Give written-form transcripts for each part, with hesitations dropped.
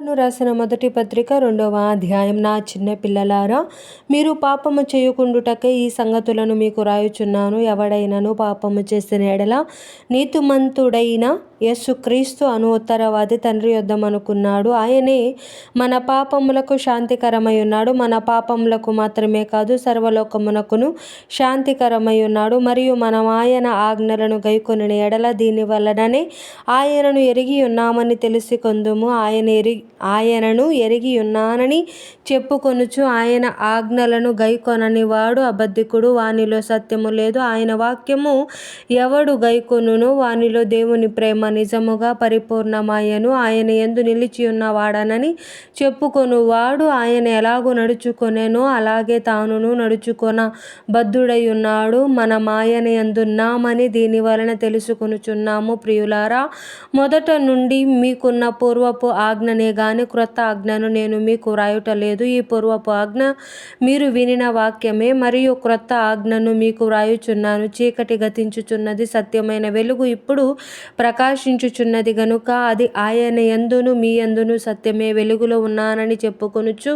యోహాను రాసిన మొదటి పత్రిక 2వ అధ్యాయం. నా చిన్న పిల్లలారా, మీరు పాపము చేయకుండుటకై ఈ సంగతులను మీకు రాయుచున్నాను. ఎవడైనను పాపము చేసిన ఎడల నీతిమంతుడైన యేసుక్రీస్తు అను ఉత్తరవాది తండ్రి యొద్దమనుకున్నాడు. ఆయనే మన పాపములకు శాంతికరమై ఉన్నాడు. మన పాపములకు మాత్రమే కాదు, సర్వలోకమునకును శాంతికరమై ఉన్నాడు. మరియు మనం ఆయన ఆజ్ఞలను గైకొనిన ఎడల దీని వలననే ఆయనను ఎరిగి ఉన్నామని తెలుసుకొందుము. ఆయనను ఎరిగి ఉన్నానని చెప్పుకొనుచు ఆయన ఆజ్ఞలను గైకొనని వాడు అబద్ధికుడు, వానిలో సత్యము లేదు. ఆయన వాక్యము ఎవడు గైకొనునో వానిలో దేవుని ప్రేమ నిజముగా పరిపూర్ణమాయను. ఆయన యందు నిలిచి ఉన్నవాడనని చెప్పుకొనువాడు ఆయన ఎలాగూ నడుచుకొనెనో అలాగే తానును నడుచుకొన బద్ధుడై ఉన్నాడు. మనం ఆయన యందున్నామని దీని వలన తెలుసుకొనుచున్నాము. ప్రియులారా, మొదట నుండి మీకున్న పూర్వపు ఆజ్ఞనే గాని క్రొత్త ఆజ్ఞను నేను మీకు వ్రాయుటలేదు. ఈ పూర్వపు ఆజ్ఞ మీరు వినిన వాక్యమే, మరియు క్రొత్త ఆజ్ఞను మీకు వ్రాయుచున్నాను. చీకటి గతించుచున్నది, సత్యమైన వెలుగు ఇప్పుడు ప్రకాశించుచున్నది గనుక అది ఆయన యందును మీ యందును సత్యమే. వెలుగులో ఉన్నానని చెప్పుకొనుచు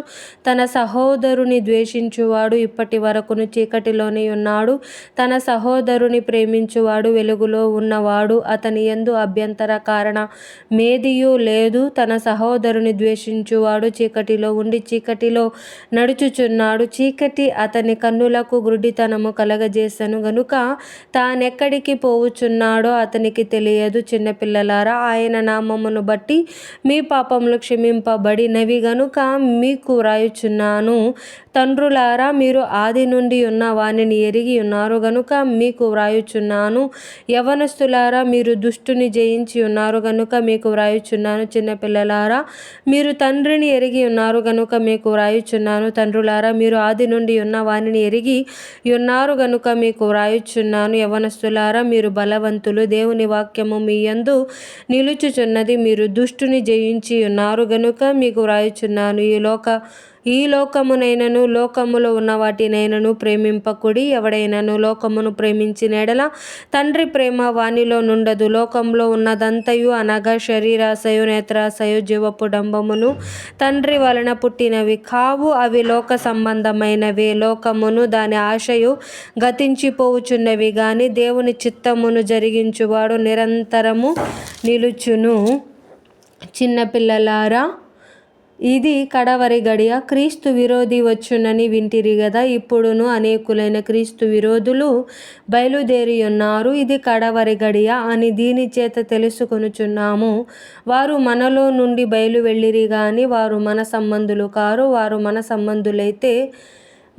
తన సహోదరుని ద్వేషించువాడు ఇప్పటి వరకును చీకటిలోనే ఉన్నాడు. తన సహోదరుని ప్రేమించువాడు వెలుగులో ఉన్నవాడు, అతని యందు అభ్యంతర కారణమేదియూ లేదు. తన సహోదరుని ద్వేషించువాడు చీకటిలో ఉండి చీకటిలో నడుచుచున్నాడు. చీకటి అతని కన్నులకు గుడ్డితనము కలగజేసెను గనుక తానెక్కడికి పోవుచున్నాడో అతనికి తెలియదు. చిన్నపిల్లలారా, ఆయన నామమును బట్టి మీ పాపములు క్షమింపబడినవి గనుక మీకు వ్రాయుచున్నాను. తండ్రులారా, మీరు ఆది నుండి ఉన్న వానిని ఎరిగి ఉన్నారు గనుక మీకు వ్రాయుచున్నాను. యవనస్తులారా, మీరు దుష్టుని జయించి ఉన్నారు గనుక మీకు వ్రాయుచున్నాను. చిన్నపిల్లలారా, మీరు తండ్రిని ఎరిగి ఉన్నారు గనుక మీకు వ్రాయుచున్నాను. తండ్రులారా, మీరు ఆది నుండి ఉన్న వానిని ఎరిగి ఉన్నారు గనుక మీకు వ్రాయుచున్నాను. యవనస్తులారా, మీరు బలవంతులు, దేవుని వాక్యము మీ యందు నిలుచుచున్నది. మీరు దుష్టుని జయించి ఉన్నారు గనుక మీకు వ్రాయుచున్నాను. ఈ లోకమునైనను లోకములో ఉన్న వాటినైనను ప్రేమింపకుడి. ఎవడైనను లోకమును ప్రేమించిన ఎడల తండ్రి ప్రేమ వానిలో నుండదు. లోకంలో ఉన్నదంతయు అనగా శరీరాశయు, నేత్రాశయు, జీవపు డంబమును తండ్రి వలన పుట్టినవి కావు. అవి లోక సంబంధమైనవే. లోకమును దాని ఆశయు గతించిపోవుచున్నవి గాని దేవుని చిత్తమును జరిగించువాడు నిరంతరము నిలుచును. చిన్నపిల్లలారా, ఇది కడవరి గడియ. క్రీస్తు విరోధి వచ్చునని వింటిరి గదా. ఇప్పుడును అనేకులైన క్రీస్తు విరోధులు బయలుదేరి ఉన్నారు. ఇది కడవరి గడియ అని దీని చేత తెలుసుకొనుచున్నాము. వారు మనలో నుండి బయలు వెళ్ళిరి గాని వారు మన సంబంధులు కారు. వారు మన సంబంధులైతే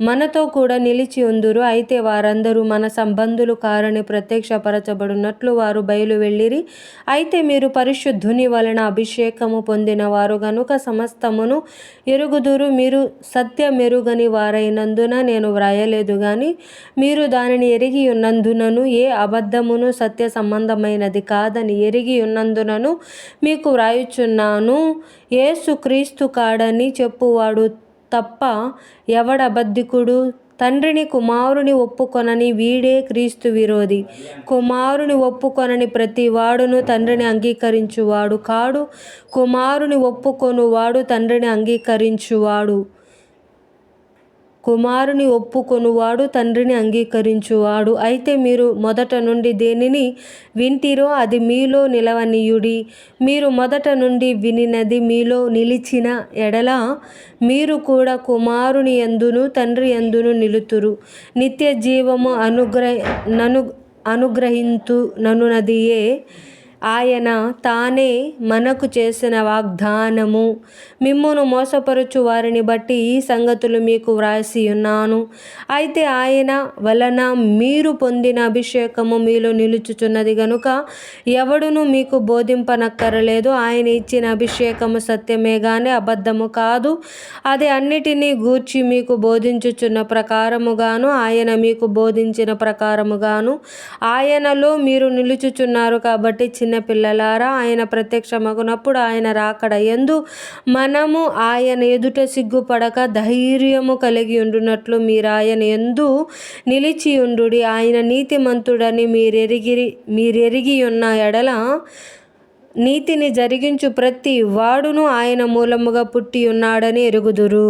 మనతో కూడా నిలిచి ఉందురు. అయితే వారందరూ మన సంబంధులు కారని ప్రత్యక్షపరచబడినట్లు వారు బయలు వెళ్ళిరి. అయితే మీరు పరిశుద్ధుని వలన అభిషేకము పొందిన వారు గనుక సమస్తమును ఎరుగుదురు. మీరు సత్యమెరుగని వారైనందున నేను వ్రాయలేదు గాని మీరు దానిని ఎరిగి ఉన్నందునను ఏ అబద్ధమును సత్య సంబంధమైనది కాదని ఎరిగి ఉన్నందునను మీకు వ్రాయుచున్నాను. యేసు క్రీస్తు కాడని చెప్పువాడు తప్ప ఎవడబద్ధికుడు? తండ్రిని కుమారుని ఒప్పుకొనని వీడే క్రీస్తు విరోధి. కుమారుని ఒప్పుకొనని ప్రతి వాడును తండ్రిని అంగీకరించువాడు కాడు. కుమారుని ఒప్పుకొనువాడు తండ్రిని అంగీకరించువాడు. కుమారుని ఒప్పుకొనువాడు తండ్రిని అంగీకరించువాడు. అయితే మీరు మొదట నుండి దేనిని వింటిరో అది మీలో నిలవనీయుడి. మీరు మొదట నుండి వినినది మీలో నిలిచిన ఎడల మీరు కూడా కుమారుని యందును తండ్రి యందును నిలుతురు. నిత్య జీవము అనుగ్రహింతుననున్నదియే ఆయన తానే మనకు చేసిన వాగ్దానము. మిమ్మును మోసపరచు వారిని బట్టి ఈ సంగతులు మీకు వ్రాసి ఉన్నాను. అయితే ఆయన వలన మీరు పొందిన అభిషేకము మీలో నిలుచుచున్నది గనుక ఎవడును మీకు బోధింపనక్కరలేదు. ఆయన ఇచ్చిన అభిషేకము సత్యమే గాని అబద్ధము కాదు. అది అన్నిటినీ గూర్చి మీకు బోధించుచున్న ప్రకారముగాను ఆయన మీకు బోధించిన ప్రకారముగాను ఆయనలో మీరు నిలుచుచున్నారు. కాబట్టి చిన్నపిల్లలారా, ఆయన ప్రత్యక్షమగునప్పుడు ఆయన రాకడ యందు మనము ఆయన ఎదుట సిగ్గుపడక ధైర్యము కలిగి ఉండునట్లు మీరాయన యందు నిలిచి ఉండుడి. ఆయన నీతిమంతుడని మీరెరిగి ఉన్న ఎడల నీతిని జరిగించు ప్రతి వాడును ఆయన మూలముగా పుట్టి ఉన్నాడని ఎరుగుదురు.